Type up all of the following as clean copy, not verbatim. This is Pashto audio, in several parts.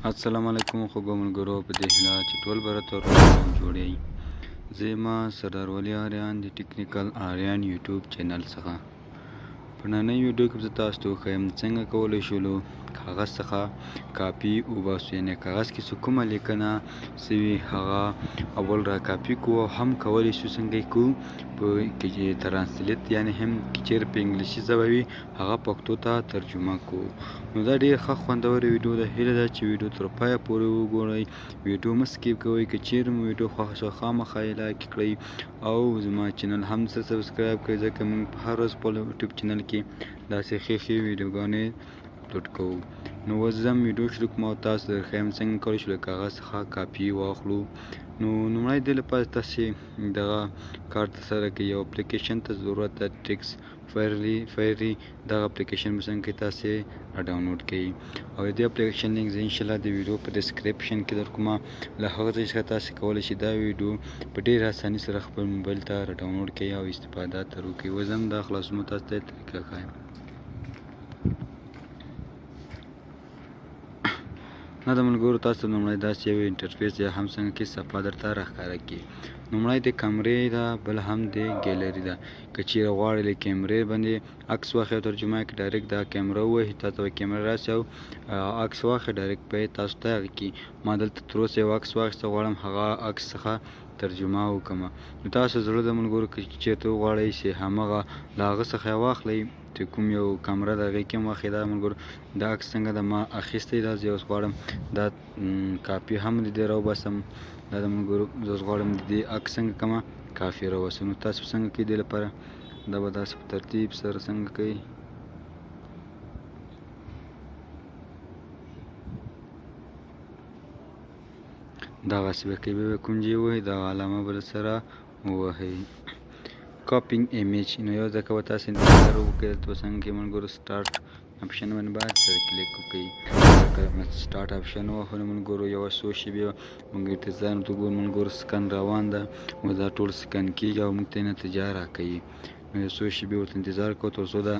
السلام علیکم خوږو ملګرو، په دې هیله چې ټول به راته جوړ یئ. زه ما سردار ولی آریان د ټیکنیکل آریان یوټیوب چینل څخه په نننۍ ویډیو کې به زه تاسو ته وښیم څنګه کولی شو له کاغذ څخه کاپي وباسو. یعنې کاغذ کې چې کومه لیکنه سوي هغه اول را کاپي کړو، او هم کولی شو څنګه یې کړو په ترانسلیت، یعنې هم که چیرې په انګلیسي ژبه وي هغه پښتو ته ترجمه کړو. نو دا ډېره ښه خوندوره ویډیو ده. هیله ده چې ویډیو تر پایه پورې وګورئ. ویډیو مه سکیپ کوئ. که چیرې مو ویډیو خوښه شوه خامخا یې لایک کړئ او زما چینل هم سبسکرایب کړئ، ځکه موږ په هر ورځ خپل یوټیوب چینل کې داسې ښې ویډیوګانې اپلوډ کوو. نو اوس ځم ویډیو شروع کوم او تاسو ته درښیم څنګه کولی شو له کاغذ څخه کاپي واخلو. نو لومړی دې لپاره تاسې دغه کار ترسره کړئ. یو اپلیکیشن ته ضرورت ده، ټیکس فایري. دغه اپلیکیشن به څنګه تاسې ډاونلوډ کړئ، او د دې اپلیکیشن لینک زه انشاءالله د ویډیو په ډسکرپشن کې درکومه. له هغه ځای څخه تاسې کولی شئ دا ویډیو په ډېره اساني سره خپل موبایل ته راډاونلوډ کړئ او استفاده ترې وکړئ. اوس هم دا خلاصون تاسو ته طریقه ښایم. نه د ملګرو تاسو ته لومړی داسې یو انټرفیس یا هم څنګه کې صفحه درته راښکاره کړي. لومړی د کیمرې ده، بل هم د ګیلري ده. که چیرې غواړئ له کیمرې باندې عکس واخلئ او ترجمه یې کړئ، ډایرکټ دا کیمره ووهئ، تاسو به کیمره راسي او عکس واخلئ، ډایرکټ به یې تاسو ته هغه کړي. ما دلته تر اوسه یو عکس واخیسته، غواړم هغه عکس څخه ترجمه وکړم. نو تاسو زړه د ملګرو که چېرته وغواړئ چې همغه له هغه څخه یې واخلئ، چې کوم یو کیمره د هغې کې هم واخلئ. دا ملګرو دا عکس څنګه ده ما اخیستی ده، زه اوس غواړم دا کاپي هم د دې راوباسم. دا د ملګرو زه اوس غواړم د دې عکس څنګه کړمه کافي راوباسم. نو تاسو څنګه کوئ دې لپاره دا به داسې په ترتیب سره څنګه کوئ. دغسې به کوئ، بیا به کونجې ووهئ، دغه علامه به درسره ووهئ. کاپینګ ایمیج. نو یو ځکه به تاسې انتظار وکړئ. دلته به څنګه کوئ ملګرو، سټارټ اپشن باندې باید سره کلیک وکړئ. سټارټ اپشن ووهلو ملګرو، یوه څو شېبې موږ انتظار وکړو. ملګرو سکن روان ده، اوس دا ټول سکن کېږي او موږ ته یې نتیجه راکوي. نو یو څو شېبې ورته انتظار کوو تر څو دا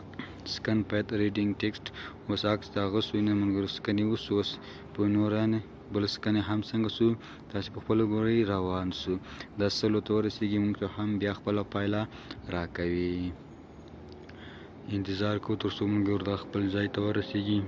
سکن پایت ریډینګ ټیکسټ اوس عکس د هغه سو نه ملګرو، سکن یې وسو. اوس په نورانې بل سکن هم څنګه سو تاسې په خپله ګورئ روان سو. دا سلو ته ورسېږي، موږ ته هم بیا خپله پایله راکوي. انتظار کوو تر څو ملګرو دا خپل ځای ته ورسېږي.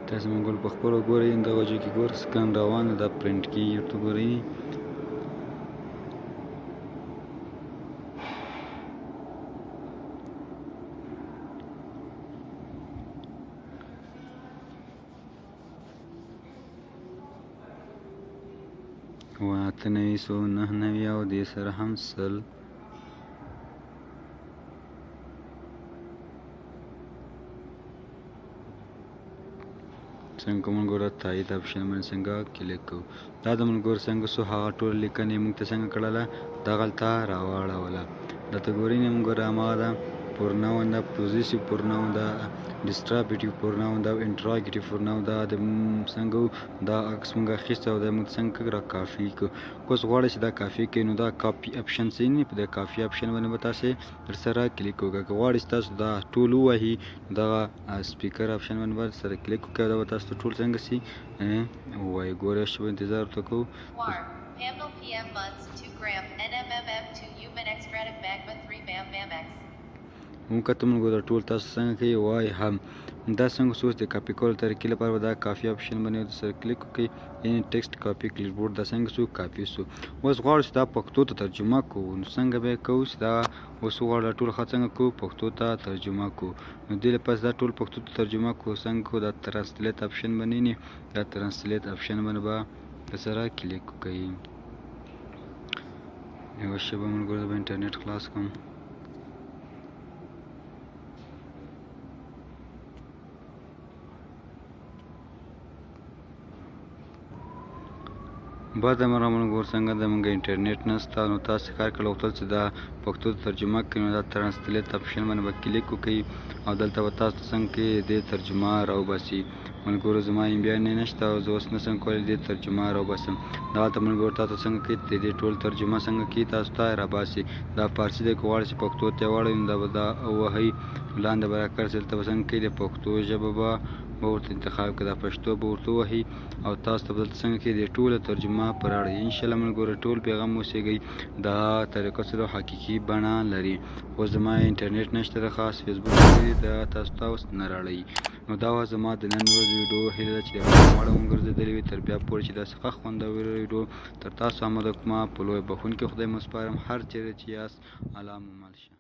تاسې ملګرو په خپله ګورئ، دغه ځای کې ګور سکن روان ده، دا پرنټ کېږي، ورته ګورئ. اته نوي سو نهه نوي او دې سره هم سل. څنګه ملګرو تایید اپشن باندې څنګه کلیک کوو. دا د ملګرو څنګه سو هغه ټوله لیکنې موږ ته څنګه کړله دغلته راواړوله. دلته ګورئ نه ملګرو هماغه ده، پروناون ده، پوزیسیو پروناون ده، ډسټرابټیو پروناون ده او انټراګیټیو پروناون ده. د څنګه دا عکس موږ اخیستی او دا موږ څنګه را کافي کړو. اوس غواړئ چې دا کافي کړئ، نو دا کاپي اپشن څه نه، په دې کافي اپشن باندې به تاسې درسره کلیک وکړئ. که غواړئ چې تاسو دا ټول ووهي، دغه سپیکر اپشن باندې به سره کلیک وکړئ، دا به تاسو ته ټول څنګه سي ووایي. ګورئ شېبه انتظار ورته کوو. موږ کته ملګرو ټول تاسو څنګه کوئ وایي هم دا څنګه سوچ د کاپي کولو طریقې لپاره به دا کافي اپشن باندې سره کلیک وکړئ، یعنې ټیکسټ کاپي کلیپبورډ دا څنګه سو کاپي سو. اوس غواړو چې دا پښتو ته ترجمه کوو، نو څنګه به یې کوو چې دا اوس غواړو ټول څنګه کوو پښتو ته ترجمه کوو. نو دې لپاره دا ټول پښتو ته ترجمه کوو څنګه کوو، دا ترانسلیت اپشن باندې نه، دا ترانسلیت اپشن باندې به سره کلیک وکړئ. یوه شېبه ملګرو به انټرنیټ خلاص کړم. بعد مرغه ملګرو څنګه زموږ انټرنیټ نشته نو تاسو کار کول غوښتل چې دا پښتو ته ترجمه کړئ نو دا ترانسلیټ اپشن باندې به کلیک وکړئ او دلته به تاسو څنګه کې دې ترجمه راوباسي. ملګرو زما امبیان نشته او زه اوس نشم کولی دې ترجمه راوباسم. دلته ملګرو تاسو څنګه کې دې ټول ترجمه څنګه کې تاسو ته راباسي. دا فارسي دی که غواړئ چې پښتو ته واړوئ نو دا به دا ووهئ لاندې به راکړئ دلته به څنګه کې د پښتو ژبه به ورته انتخاب کړئ دا پښتو به ورته ووهئ او تاسو ته به دلته څنګه کې دې ټوله ترجمه په راړئ. انشاءالله ملګرو ټول پیغام اوسېږئ دا طریقه څه ده حقیقي بڼه لري. اوس زما انټرنیټ نشته ده خاص فیسبوک دی دا تاسو ته اوس نه راړئ. نو دا وه زما د نن ورځې ویډیو هیله ده چې د غاړه وګرځېدلې وي تر بیا پورې چې داسې ښه خوندوره ویډیو تر تاسو آماده کړمه په لویه بخښونکي خدای مو سپارم. هر چیرې چې یاست الله مو مل شه.